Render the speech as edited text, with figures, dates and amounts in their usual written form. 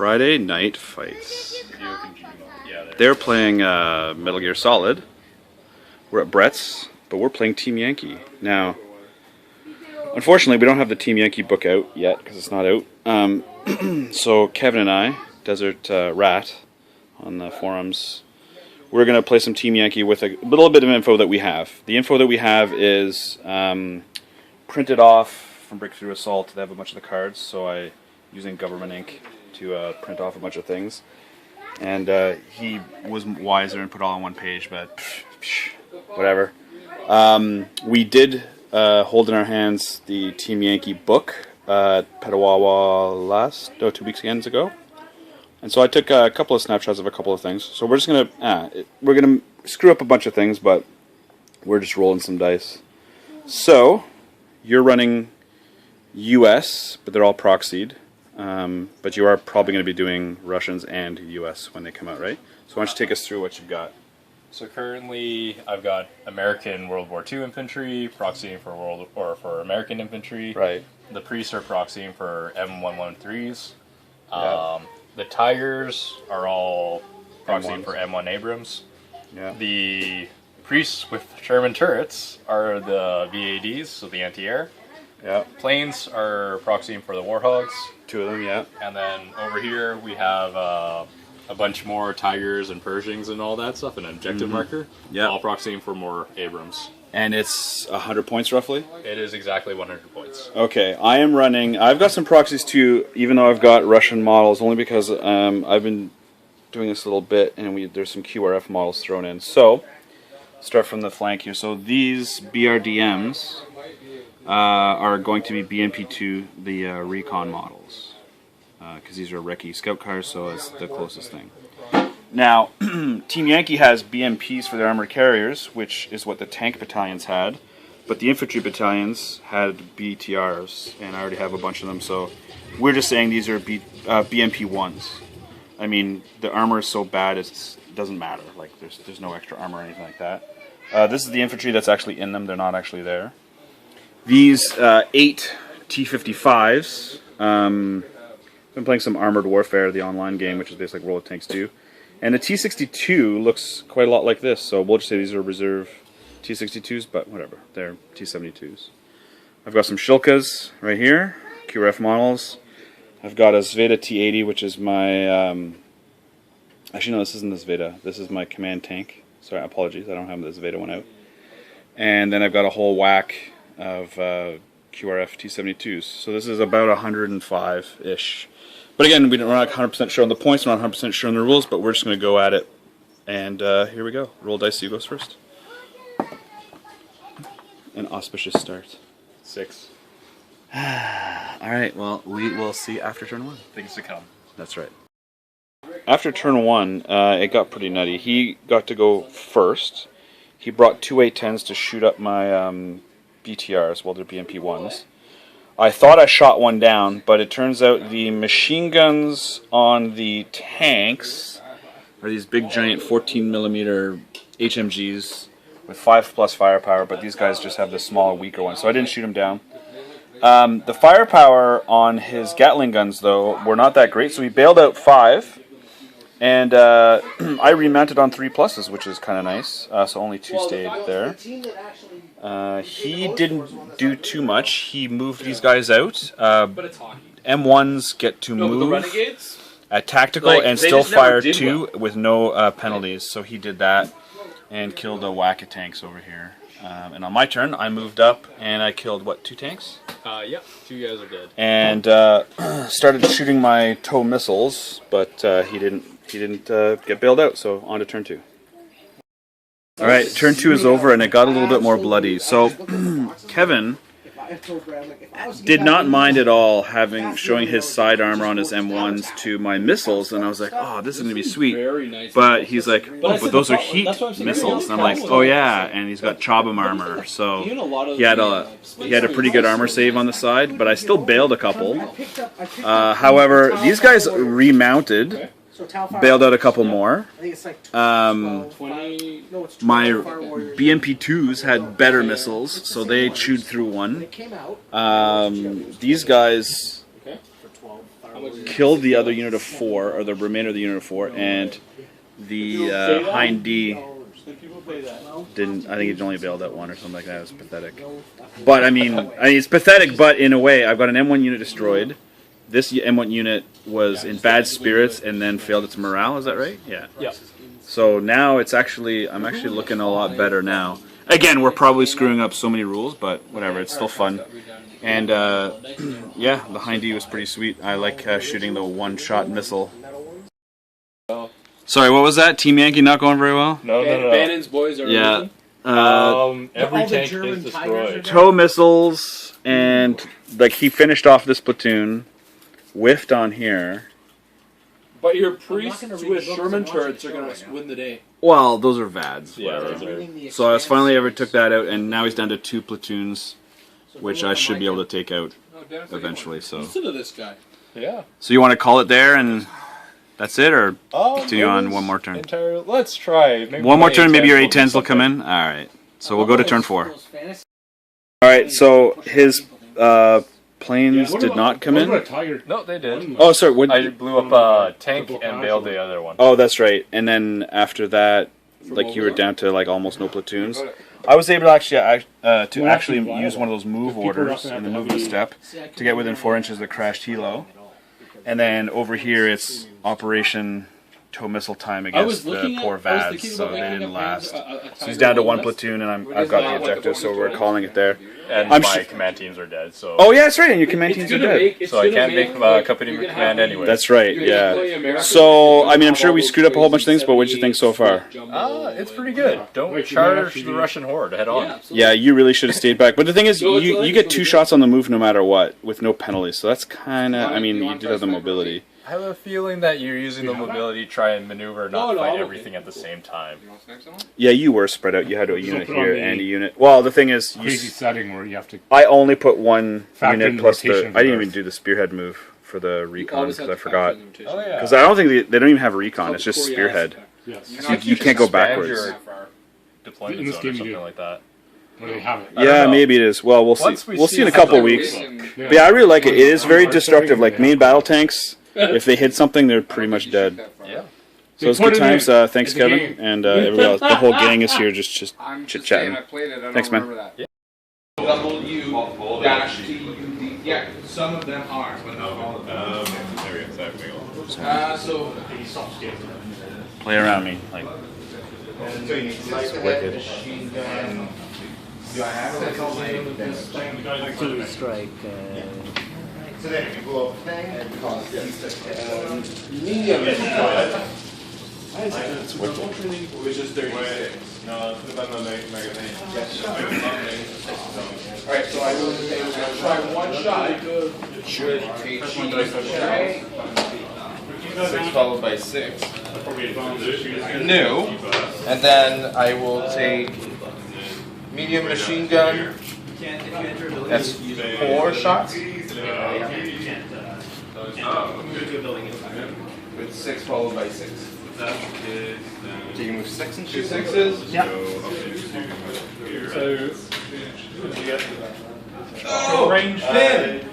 Friday Night Fights. They're playing Metal Gear Solid. We're at Brett's, but we're playing Team Yankee. Now, unfortunately, we don't have the Team Yankee book out yet because it's not out. So Kevin and I, Desert Rat, on the forums, we're going to play some Team Yankee with a little bit of info that we have. The info that we have is printed off from Breakthrough Assault. They have a bunch of the cards, so I using government ink to print off a bunch of things. And he was wiser and put all on one page, but whatever. We did hold in our hands the Team Yankee book at Petawawa 2 weekends ago. And so I took a couple of snapshots of a couple of things. So we're just gonna screw up a bunch of things, but we're just rolling some dice. So you're running US, but they're all proxied. But you are probably going to be doing Russians and US when they come out, right? So why don't you take us through what you've got? So currently, I've got American World War II infantry proxying for American infantry. Right. The priests are proxying for M113s. Yeah. The Tigers are all proxying for M1 Abrams. Yeah. The priests with Sherman turrets are the VADs, so the anti-air. Yeah. Planes are proxying for the Warhogs. 2 of them, yeah. And then over here we have a bunch more Tigers and Pershings and all that stuff, an objective marker. Yeah. All proxying for more Abrams. And it's 100 points roughly? It is exactly 100 points. Okay, I've got some proxies too, even though I've got Russian models, only because I've been doing this a little bit and there's some QRF models thrown in. So, start from the flank here. So these BRDMs are going to be BMP2, the recon models, because these are Recce scout cars, so it's the closest thing. Now, Team Yankee has BMPs for their armored carriers, which is what the tank battalions had, but the infantry battalions had BTRs, and I already have a bunch of them, so we're just saying these are BMP1s. I mean, the armor is so bad it doesn't matter. Like, there's no extra armor or anything like that. This is the infantry that's actually in them. They're not actually there. These 8 T-55s, I've been playing some Armored Warfare, the online game, which is basically like World of Tanks 2. And the T-62 looks quite a lot like this, so we'll just say these are reserve T-62s, but whatever, they're T-72s. I've got some Shilkas right here, QRF models. I've got a Zveda T-80, which is my... actually, no, this isn't the Zveda. This is my command tank. Sorry, apologies, I don't have the Zveda one out. And then I've got a whole whack of QRF T-72s. So this is about 105-ish. But again, we're not 100% sure on the points, we're not 100% sure on the rules, but we're just going to go at it. And here we go. Roll dice, you goes first. An auspicious start. 6. Alright, well, we will see after turn 1. Things to come. That's right. After turn 1, it got pretty nutty. He got to go first. He brought 2 A-10s to shoot up my BTRs, well, they're BMP-1s. I thought I shot one down, but it turns out the machine guns on the tanks are these big giant 14mm HMGs with 5+ firepower, but these guys just have the smaller, weaker one, so I didn't shoot them down. The firepower on his Gatling guns, though, were not that great, so he bailed out 5, and I remounted on 3+, which is kind of nice, so only 2 stayed there. He didn't do too much. He moved these guys out. M1s get to move at tactical and still fire 2 with no penalties, so he did that and killed a whack of tanks over here. And on my turn, I moved up and I killed, what, 2 tanks? Yeah, 2 guys are dead. And started shooting my tow missiles, but he didn't get bailed out, so on to turn 2. Alright, turn 2 is over and it got a little bit more bloody. So, Kevin did not mind at all showing his side armor on his M1s to my missiles, and I was like, oh, this is going to be sweet. But he's like, oh, but those are heat missiles. And I'm like, oh yeah, and he's got Chobham armor, so he had a pretty good armor save on the side, but I still bailed a couple. However, these guys remounted. Bailed out a couple more. My BMP-2s had better missiles, so they chewed through one. These guys killed the other unit of 4, or the remainder of the unit of 4, and the Hind D didn't. I think it only bailed at 1 or something like that. It was pathetic. But I mean, it's pathetic. But in a way, I've got an M1 unit destroyed. This M1 unit was in bad spirits and then failed its morale. Is that right? Yeah. Yeah. So now I'm actually looking a lot better now. Again, we're probably screwing up so many rules, but whatever. It's still fun. And yeah, the Hind D was pretty sweet. I like shooting the one-shot missile. Sorry, what was that? Team Yankee not going very well? No. Bannon's boys are Every all the tank German is tigers destroyed. Tow missiles, and like he finished off this platoon, whiffed on here. But your priests with Sherman turrets are going to win the day. Well, those are VADs. Yeah, those are. So I finally ever took that out, and now he's down to 2 platoons, which I should be able to take out eventually. So Listen to this guy. Yeah. So you want to call it there, and that's it, or continue on one more turn? Let's try. Maybe One more turn, maybe your A10s A10s will come in? Alright, so we'll go to turn 4. Alright, so his planes did not come in? No, they did. Oh, sorry, what? I blew up a tank and bailed the other one. Oh, that's right. And then after that, like you were down to like almost no platoons. I was able to actually use one of those move orders in the movement step to get within 4 inches of the crashed helo. And then over here, it's Operation Tow Missile Time against the poor VADs, so they didn't last. So he's down to 1 platoon, and I've got the objective, so we're calling it there. And my command teams are dead, so... Oh yeah, that's right, and your command teams are dead. So I can't make company command anyway. That's right, yeah. So, I mean, I'm sure we screwed up a whole bunch of things, but what did you think so far? It's pretty good. Don't charge the Russian horde head on. Yeah, you really should have stayed back. But the thing is, you get 2 shots on the move no matter what, with no penalties. So that's kind of, I mean, you do have the mobility. I have a feeling that you're using the mobility to try and maneuver, not fight everything at the same time. Yeah, you were spread out. You had a unit here and a unit. Well, the thing is, crazy setting where you have to. I only put 1 unit plus the. rotation I didn't of even do the spearhead move for the recon because I forgot. Oh yeah. Because I don't think they don't even have a recon. It's just spearhead. Yes. You can't go Expand backwards. your deployment In this zone game or you something do. like that. Where they have it. I don't Yeah, know. maybe it is. Well, we'll Once see. we We'll see see in a how couple that weeks. works. But yeah, I really like it. It is very destructive. Like main battle tanks, if they hit something, they're pretty much dead. Yeah. So it's good times. Thanks, Kevin, and everybody else. The whole gang is here, just chit chatting. Thanks, man. W-T-U-D. Yeah, some of them are, but not all of them. So Play around me, like. you need to machine gun. Do I have it? Strike. So then if you blow up thing, Medium. which is 36. No, it's about the magazine. Alright, so I will say we're gonna try 1 shot. Should HE 6 followed by 6. New. And then I will take medium machine gun. That's 4 shots. With 6 followed by 6. So you move 6 and 2 6s? Yeah. Oh! Range pin!